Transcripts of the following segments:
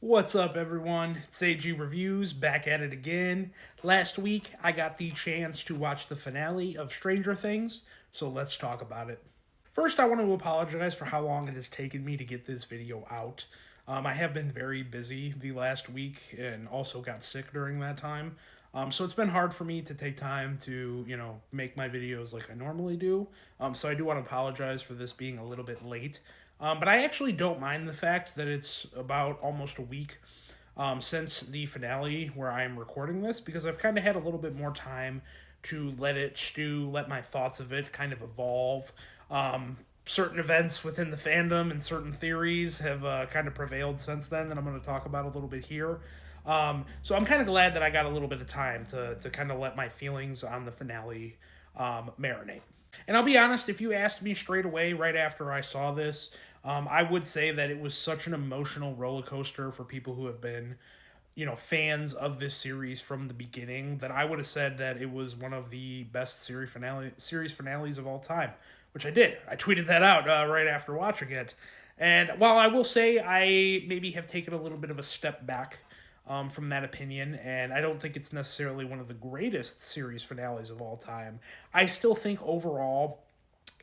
What's up, everyone? It's AG Reviews, back at it again. Last week, I got the chance to watch the finale of Stranger Things, so let's talk about it. First, I want to apologize for how long it has taken me to get this video out. I have been very busy the last week and also got sick during that time. So it's been hard for me to take time to, make my videos like I normally do. So I do want to apologize for this being a little bit late. But I actually don't mind the fact that it's about almost a week since the finale where I am recording this because I've kind of had a little bit more time to let it stew, let my thoughts of it kind of evolve. Certain events within the fandom and certain theories have kind of prevailed since then that I'm going to talk about a little bit here. So I'm kind of glad that I got a little bit of time to kind of let my feelings on the finale marinate. And I'll be honest, if you asked me straight away right after I saw this, I would say that it was such an emotional roller coaster for people who have been, fans of this series from the beginning that I would have said that it was one of the best series finales of all time, which I did. I tweeted that out right after watching it. And while I will say I maybe have taken a little bit of a step back from that opinion, and I don't think it's necessarily one of the greatest series finales of all time, I still think overall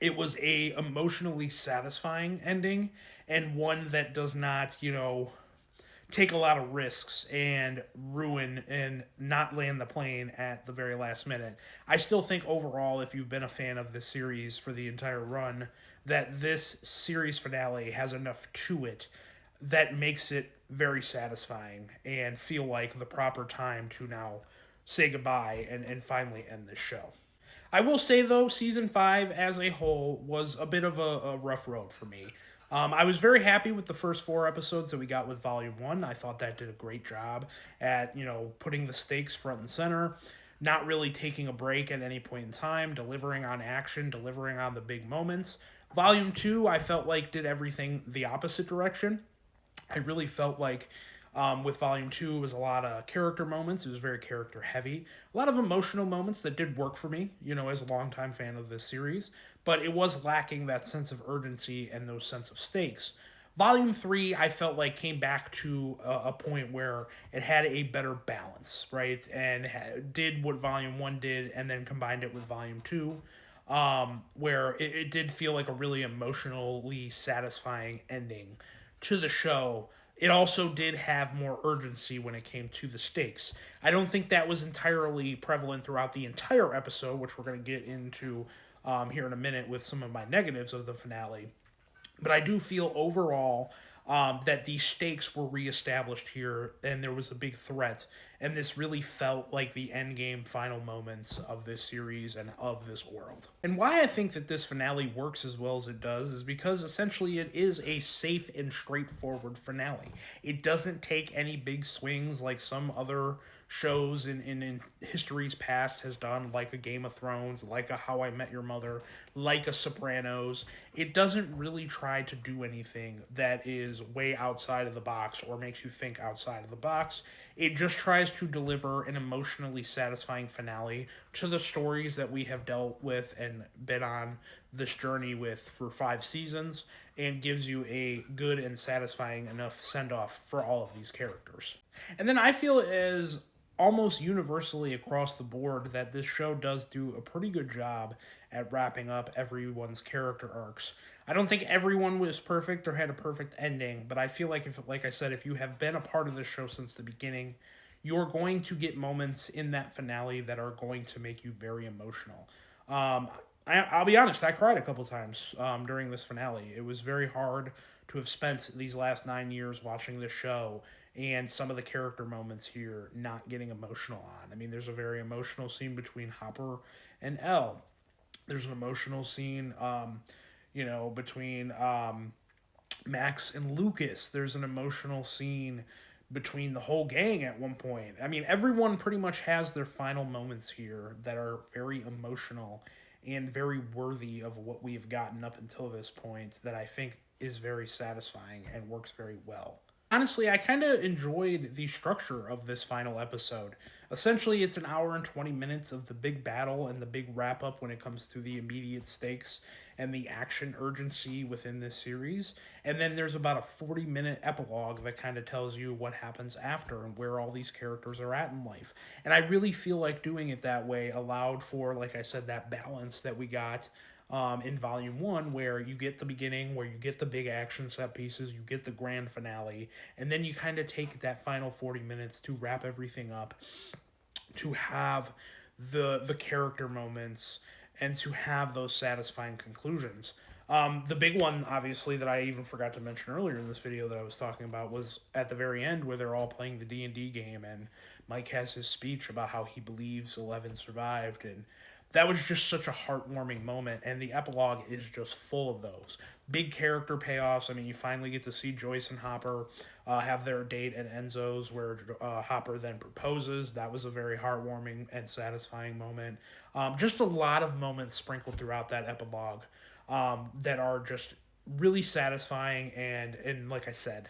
it was a emotionally satisfying ending and one that does not, take a lot of risks and ruin and not land the plane at the very last minute. I still think overall, if you've been a fan of this series for the entire run, that this series finale has enough to it that makes it very satisfying and feel like the proper time to now say goodbye and finally end this show. I will say though, season five as a whole was a bit of a rough road for me. I was very happy with the first four episodes that we got with Volume One. I thought that did a great job at putting the stakes front and center, not really taking a break at any point in time, delivering on action, delivering on the big moments. Volume Two, I felt like did everything the opposite direction. I really felt like with Volume 2, it was a lot of character moments. It was very character heavy. A lot of emotional moments that did work for me, as a longtime fan of this series. But it was lacking that sense of urgency and those sense of stakes. Volume 3, I felt like came back to a point where it had a better balance, right? And did what Volume 1 did and then combined it with Volume 2. Where it did feel like a really emotionally satisfying ending to the show. It also did have more urgency when it came to the stakes. I don't think that was entirely prevalent throughout the entire episode, which we're going to get into here in a minute with some of my negatives of the finale. But I do feel overall that the stakes were reestablished here, and there was a big threat. And this really felt like the endgame final moments of this series and of this world. And why I think that this finale works as well as it does is because essentially it is a safe and straightforward finale. It doesn't take any big swings like some other shows in history's past has done, like a Game of Thrones, like a How I Met Your Mother, like a Sopranos. It doesn't really try to do anything that is way outside of the box or makes you think outside of the box. It just tries to deliver an emotionally satisfying finale to the stories that we have dealt with and been on this journey with for 5 seasons, and gives you a good and satisfying enough send off for all of these characters. And then I feel as almost universally across the board that this show does do a pretty good job at wrapping up everyone's character arcs. I don't think everyone was perfect or had a perfect ending, but I feel like like I said, if you have been a part of this show since the beginning, you're going to get moments in that finale that are going to make you very emotional. I'll be honest, I cried a couple times during this finale. It was very hard to have spent these last 9 years watching this show and some of the character moments here not getting emotional on. I mean, there's a very emotional scene between Hopper and Elle. There's an emotional scene, between Max and Lucas. There's an emotional scene between the whole gang at one point. I mean, everyone pretty much has their final moments here that are very emotional and very worthy of what we have gotten up until this point that I think is very satisfying and works very well. Honestly, I kind of enjoyed the structure of this final episode. Essentially, it's an hour and 20 minutes of the big battle and the big wrap up when it comes to the immediate stakes and the action urgency within this series. And then there's about a 40-minute epilogue that kind of tells you what happens after and where all these characters are at in life. And I really feel like doing it that way allowed for, like I said, that balance that we got in volume one, where you get the beginning, where you get the big action set pieces, you get the grand finale, and then you kind of take that final 40 minutes to wrap everything up, to have the character moments, and to have those satisfying conclusions. The big one, obviously, that I even forgot to mention earlier in this video that I was talking about was at the very end where they're all playing the D&D game and Mike has his speech about how he believes 11 survived, and that was just such a heartwarming moment, and the epilogue is just full of those big character payoffs. I mean, you finally get to see Joyce and Hopper have their date at Enzo's, where Hopper then proposes. That was a very heartwarming and satisfying moment. Just a lot of moments sprinkled throughout that epilogue that are just really satisfying, and like I said,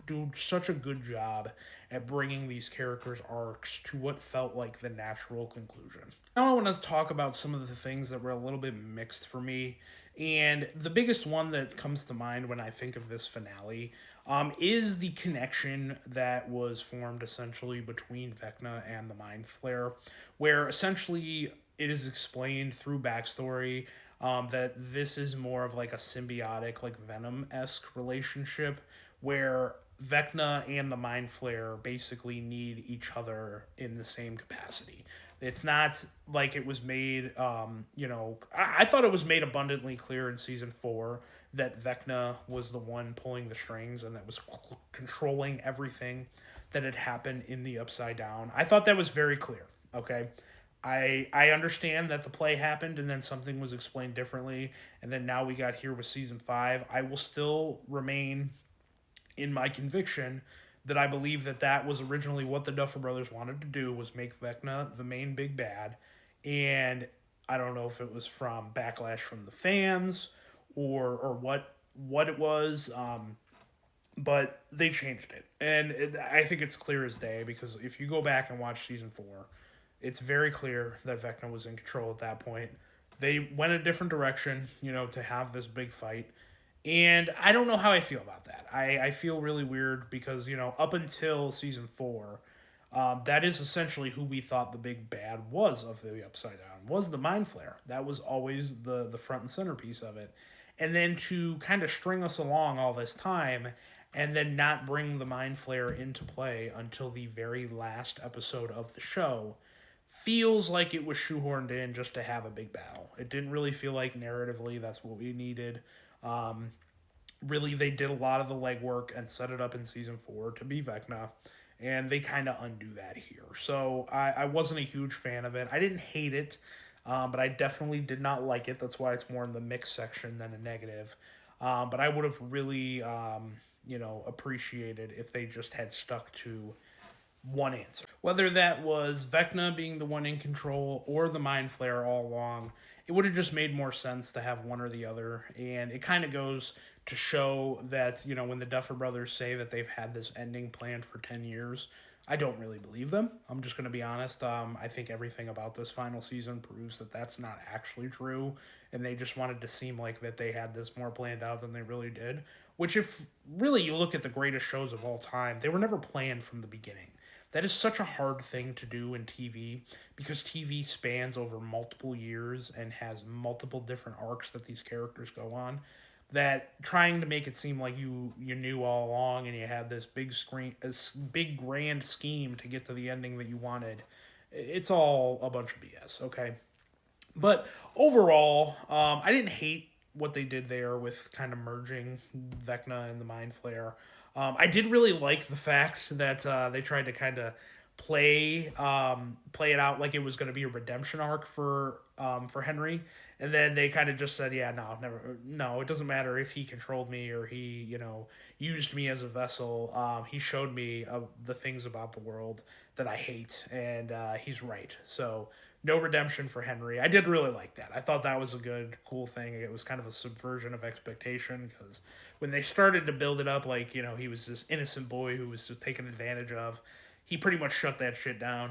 do such a good job at bringing these characters' arcs to what felt like the natural conclusion. Now I want to talk about some of the things that were a little bit mixed for me. And the biggest one that comes to mind when I think of this finale is the connection that was formed essentially between Vecna and the Mind Flayer, where essentially it is explained through backstory that this is more of like a symbiotic, like Venom esque relationship where Vecna and the Mind Flayer basically need each other in the same capacity. It's not like it was made, I thought it was made abundantly clear in season 4 that Vecna was the one pulling the strings and that was controlling everything that had happened in the Upside Down. I thought that was very clear, okay? I understand that the play happened and then something was explained differently, and then now we got here with season 5. I will still remain in my conviction that I believe that that was originally what the Duffer Brothers wanted to do, was make Vecna the main big bad. And I don't know if it was from backlash from the fans or what it was, but they changed it. And I think it's clear as day, because if you go back and watch season 4, it's very clear that Vecna was in control at that point. They went a different direction, to have this big fight. And I don't know how I feel about that. I feel really weird because, up until season 4, that is essentially who we thought the big bad was of the Upside Down, was the Mind Flayer. That was always the front and centerpiece of it. And then to kind of string us along all this time and then not bring the Mind Flayer into play until the very last episode of the show feels like it was shoehorned in just to have a big battle. It didn't really feel like narratively that's what we needed. Really, they did a lot of the legwork and set it up in season 4 to be Vecna, and they kind of undo that here. So I wasn't a huge fan of it. I didn't hate it, but I definitely did not like it. That's why it's more in the mixed section than a negative. But I would have really, appreciated if they just had stuck to one answer. Whether that was Vecna being the one in control or the Mind Flayer all along, it would have just made more sense to have one or the other. And it kind of goes to show that, when the Duffer Brothers say that they've had this ending planned for 10 years, I don't really believe them. I'm just going to be honest. I think everything about this final season proves that that's not actually true. And they just wanted to seem like that they had this more planned out than they really did. Which, if really you look at the greatest shows of all time, they were never planned from the beginning. That is such a hard thing to do in TV, because TV spans over multiple years and has multiple different arcs that these characters go on, that trying to make it seem like you knew all along and you had this big grand scheme to get to the ending that you wanted, it's all a bunch of BS, okay? But overall, I didn't hate what they did there with kind of merging Vecna and the Mind Flayer. I did really like the fact that they tried to kind of play it out like it was going to be a redemption arc for Henry, and then they kind of just said, yeah, no, never, no, it doesn't matter if he controlled me or he, used me as a vessel. He showed me the things about the world that I hate, and he's right. So no redemption for Henry. I did really like that. I thought that was a good, cool thing. It was kind of a subversion of expectation, because when they started to build it up, like, he was this innocent boy who was just taken advantage of, he pretty much shut that shit down,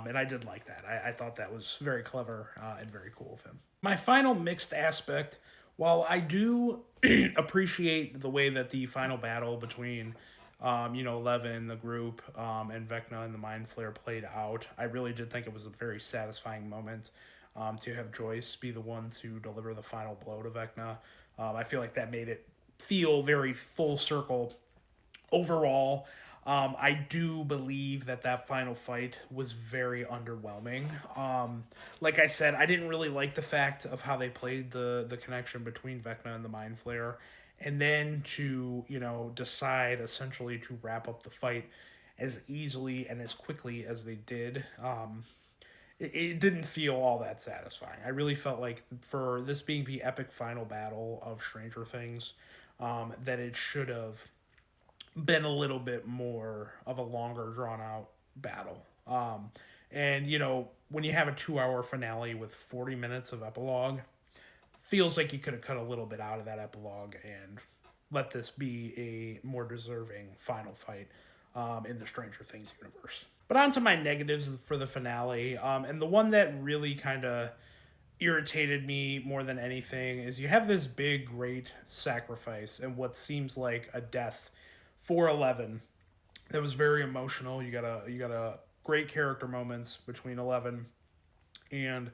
and I did like that. I thought that was very clever and very cool of him. My final mixed aspect, while I do appreciate the way that the final battle between, Eleven, the group, and Vecna and the Mind Flare played out, I really did think it was a very satisfying moment to have Joyce be the one to deliver the final blow to Vecna. I feel like that made it feel very full circle overall. I do believe that final fight was very underwhelming. Like I said, I didn't really like the fact of how they played the connection between Vecna and the Mind Flayer, and then to decide essentially to wrap up the fight as easily and as quickly as they did. It didn't feel all that satisfying. I really felt like, for this being the epic final battle of Stranger Things, that it should have been a little bit more of a longer, drawn out battle. And when you have a 2-hour finale with 40 minutes of epilogue, feels like you could have cut a little bit out of that epilogue and let this be a more deserving final fight in the Stranger Things universe. But on to my negatives for the finale, and the one that really kind of irritated me more than anything is you have this big, great sacrifice and what seems like a death for 11 that was very emotional. You got a great character moments between 11 and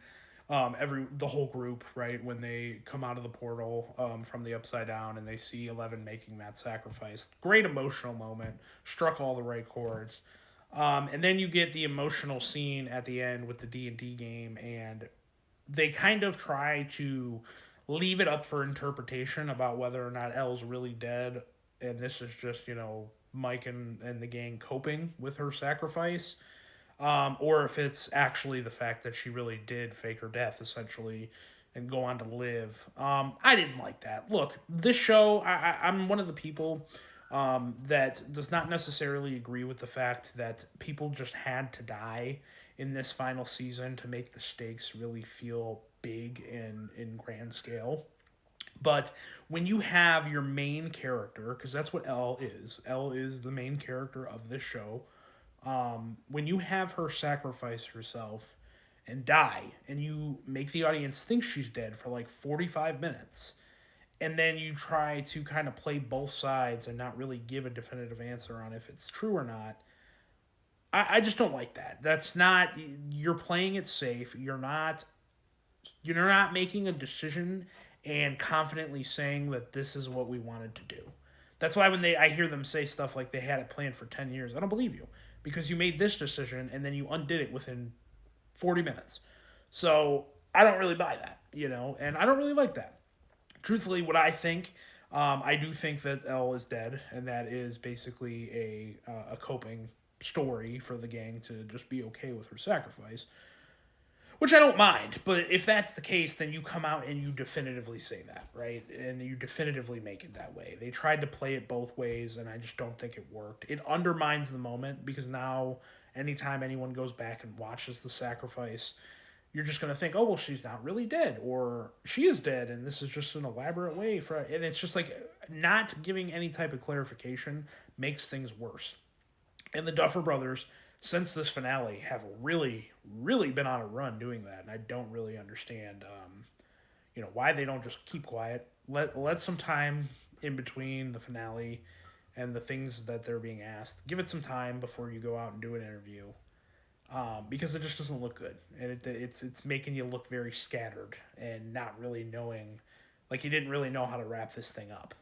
the whole group, right, when they come out of the portal from the Upside Down and they see 11 making that sacrifice. Great emotional moment, struck all the right chords. And then you get the emotional scene at the end with the D&D game, and they kind of try to leave it up for interpretation about whether or not Elle's really dead, and this is just, Mike and the gang coping with her sacrifice, or if it's actually the fact that she really did fake her death, essentially, and go on to live. I didn't like that. Look, this show, I'm one of the people that does not necessarily agree with the fact that people just had to die in this final season to make the stakes really feel big in grand scale. But when you have your main character, because that's what Elle is the main character of this show. When you have her sacrifice herself and die, and you make the audience think she's dead for like 45 minutes, and then you try to kind of play both sides and not really give a definitive answer on if it's true or not, I just don't like that. That's not, you're playing it safe. You're not making a decision and confidently saying that this is what we wanted to do. That's why when I hear them say stuff like they had it planned for 10 years, I don't believe you, because you made this decision and then you undid it within 40 minutes. So I don't really buy that, and I don't really like that. Truthfully, what I think, I do think that Elle is dead, and that is basically a coping story for the gang to just be okay with her sacrifice, which I don't mind. But if that's the case, then you come out and you definitively say that, right? And you definitively make it that way. They tried to play it both ways, and I just don't think it worked. It undermines the moment, because now anytime anyone goes back and watches the sacrifice, you're just going to think, oh, well, she's not really dead, or she is dead, and this is just an elaborate way for, and it's just like, not giving any type of clarification makes things worse. And the Duffer Brothers, since this finale, have really, really been on a run doing that, and I don't really understand, why they don't just keep quiet, let some time in between the finale and the things that they're being asked. Give it some time before you go out and do an interview, because it just doesn't look good, and it's making you look very scattered and not really knowing, like you didn't really know how to wrap this thing up.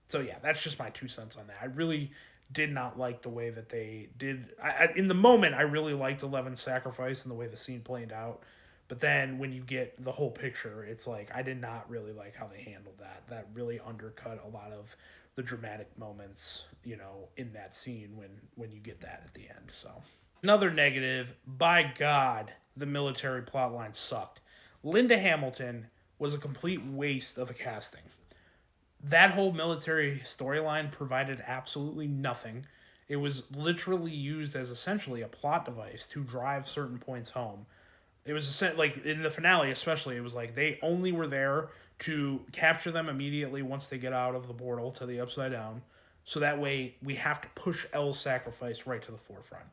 So yeah, that's just my 2 cents on that. I really did not like the way that they did. In the moment, I really liked Eleven's sacrifice and the way the scene played out. But then when you get the whole picture, it's like I did not really like how they handled that. That really undercut a lot of the dramatic moments, in that scene when you get that at the end. So another negative, by God, the military plotline sucked. Linda Hamilton was a complete waste of a casting. That whole military storyline provided absolutely nothing. It was literally used as essentially a plot device to drive certain points home. It was like in the finale, especially, it was like they only were there to capture them immediately once they get out of the portal to the Upside Down. So that way we have to push Elle's sacrifice right to the forefront.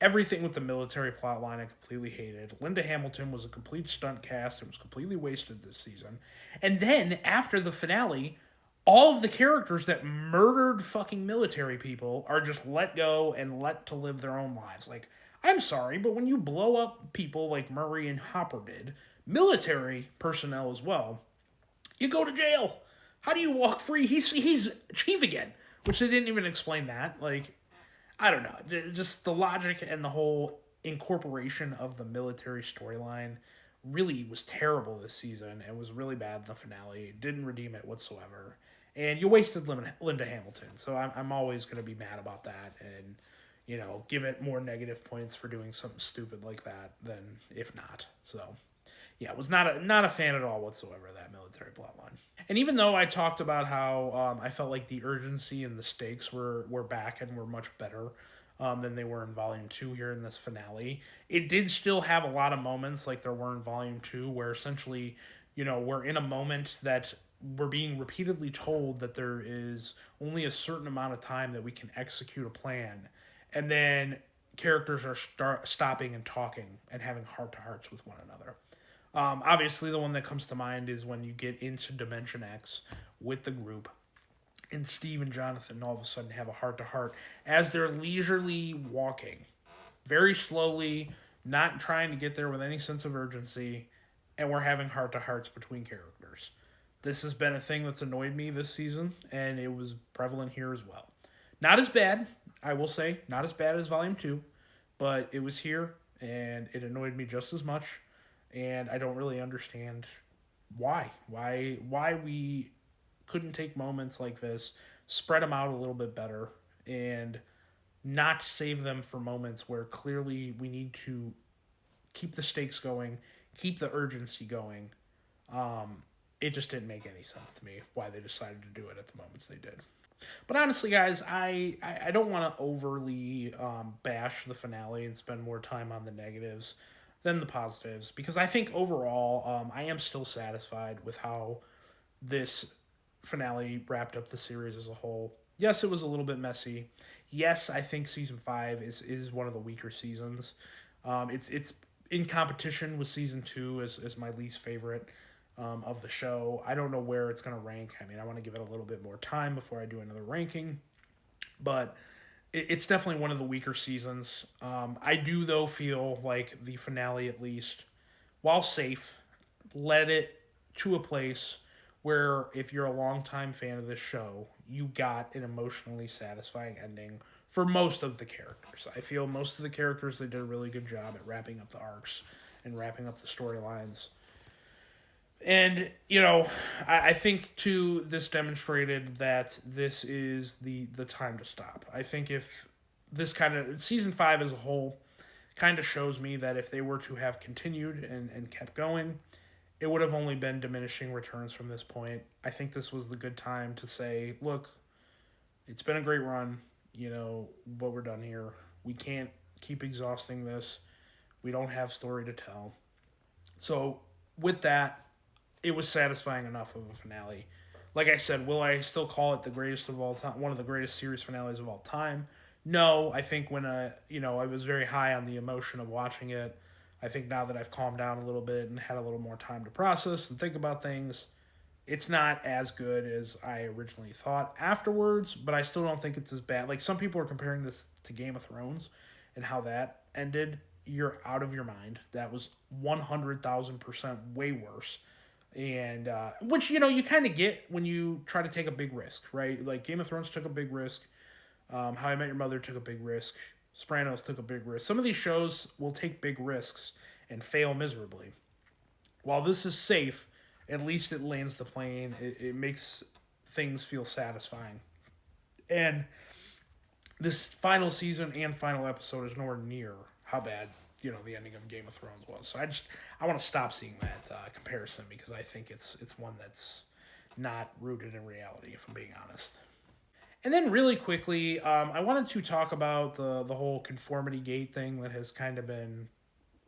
Everything with the military plotline I completely hated. Linda Hamilton was a complete stunt cast. It was completely wasted this season. And then after the finale, all of the characters that murdered fucking military people are just let go and let to live their own lives. Like, I'm sorry, but when you blow up people like Murray and Hopper did, military personnel as well, you go to jail. How do you walk free? He's chief again, which they didn't even explain that. Like, I don't know. Just the logic and the whole incorporation of the military storyline really was terrible this season and was really bad in the finale. Didn't redeem it whatsoever. And you wasted Linda Hamilton. So I'm always going to be mad about that and, give it more negative points for doing something stupid like that than if not. So, yeah, was not a fan at all whatsoever of that military plotline. And even though I talked about how I felt like the urgency and the stakes were back and were much better than they were in Volume 2 here in this finale, it did still have a lot of moments like there were in Volume 2 where essentially, we're in a moment that we're being repeatedly told that there is only a certain amount of time that we can execute a plan. And then characters are stopping and talking and having heart-to-hearts with one another. Obviously, the one that comes to mind is when you get into Dimension X with the group, and Steve and Jonathan all of a sudden have a heart-to-heart as they're leisurely walking, very slowly, not trying to get there with any sense of urgency, and we're having heart-to-hearts between characters. This has been a thing that's annoyed me this season, and it was prevalent here as well. Not as bad, I will say, not as bad as Volume 2, but it was here, and it annoyed me just as much. And I don't really understand why we couldn't take moments like this, spread them out a little bit better, and not save them for moments where clearly we need to keep the stakes going, keep the urgency going. It just didn't make any sense to me why they decided to do it at the moments they did. But honestly, guys, I don't want to overly bash the finale and spend more time on the negatives than the positives, because I think overall I am still satisfied with how this finale wrapped up the series as a whole. Yes, it was a little bit messy. Yes, I think season 5 is one of the weaker seasons. It's in competition with season 2 as my least favorite of the show. I don't know where it's going to rank. I mean, I want to give it a little bit more time before I do another ranking, but it's definitely one of the weaker seasons. I do, though, feel like the finale, at least, while safe, led it to a place where, if you're a longtime fan of this show, you got an emotionally satisfying ending for most of the characters. I feel most of the characters, they did a really good job at wrapping up the arcs and wrapping up the storylines. And, I think, too, this demonstrated that this is the time to stop. I think if this season 5 as a whole kind of shows me that if they were to have continued and kept going, it would have only been diminishing returns from this point. I think this was the good time to say, look, it's been a great run, but we're done here. We can't keep exhausting this. We don't have story to tell. So, with that, it was satisfying enough of a finale. Like I said, will I still call it the greatest of all time, one of the greatest series finales of all time? No, I think when I was very high on the emotion of watching it. I think now that I've calmed down a little bit and had a little more time to process and think about things, it's not as good as I originally thought afterwards, but I still don't think it's as bad. Like, some people are comparing this to Game of Thrones and how that ended. You're out of your mind. That was 100,000% way worse. And which you kind of get when you try to take a big risk, right? Like, Game of Thrones took a big risk. How I Met Your Mother took a big risk. Sopranos took a big risk. Some of these shows will take big risks and fail miserably. While this is safe, at least it lands the plane. It makes things feel satisfying. And this final season and final episode is nowhere near how bad the ending of Game of Thrones was. So I want to stop seeing that comparison because I think it's one that's not rooted in reality, if I'm being honest. And then really quickly, I wanted to talk about the whole conformity gate thing that has kind of been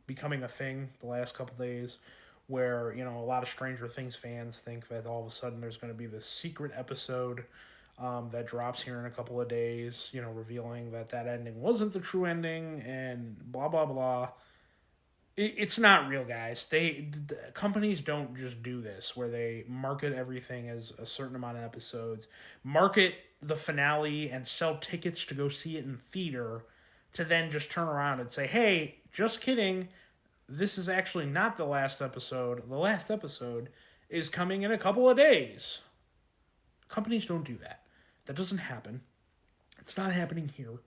becoming a thing the last couple days, where a lot of Stranger Things fans think that all of a sudden there's going to be this secret episode that drops here in a couple of days, revealing that ending wasn't the true ending and blah blah blah. It's not real, guys. Companies don't just do this where they market everything as a certain amount of episodes, market the finale and sell tickets to go see it in theater, to then just turn around and say, "Hey, just kidding. This is actually not the last episode. The last episode is coming in a couple of days." Companies don't do that. That doesn't happen. It's not happening here.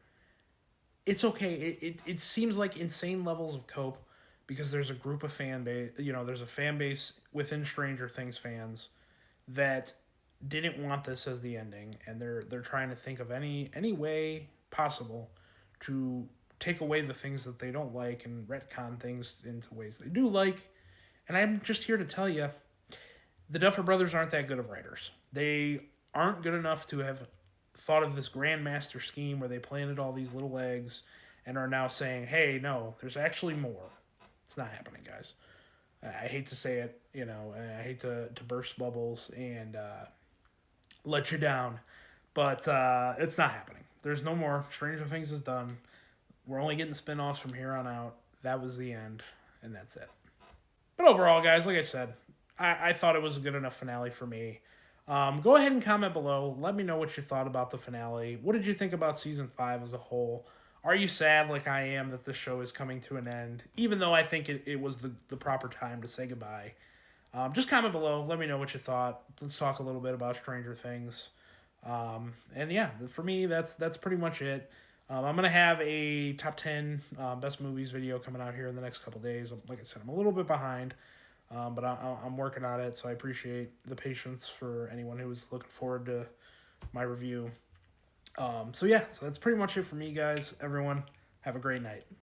It's okay. It seems like insane levels of cope because there's a group of fan base, there's a fan base within Stranger Things fans that didn't want this as the ending, and they're trying to think of any way possible to take away the things that they don't like and retcon things into ways they do like. And I'm just here to tell you, the Duffer Brothers aren't that good of writers. They aren't good enough to have thought of this grandmaster scheme where they planted all these little eggs and are now saying, "Hey, no, there's actually more." It's not happening, guys. I hate to say it, I hate to burst bubbles and let you down, but it's not happening. There's no more. Stranger Things is done. We're only getting spin-offs from here on out. That was the end, and that's it. But overall, guys, like I said, I thought it was a good enough finale for me. Go ahead and comment below. Let me know what you thought about the finale. What did you think about Season 5 as a whole? Are you sad like I am that the show is coming to an end? Even though I think it was the proper time to say goodbye. Just comment below. Let me know what you thought. Let's talk a little bit about Stranger Things. And yeah, for me, that's pretty much it. I'm going to have a top 10 best movies video coming out here in the next couple days. Like I said, I'm a little bit behind, but I'm working on it, so I appreciate the patience for anyone who was looking forward to my review. So that's pretty much it for me, guys. Everyone, have a great night.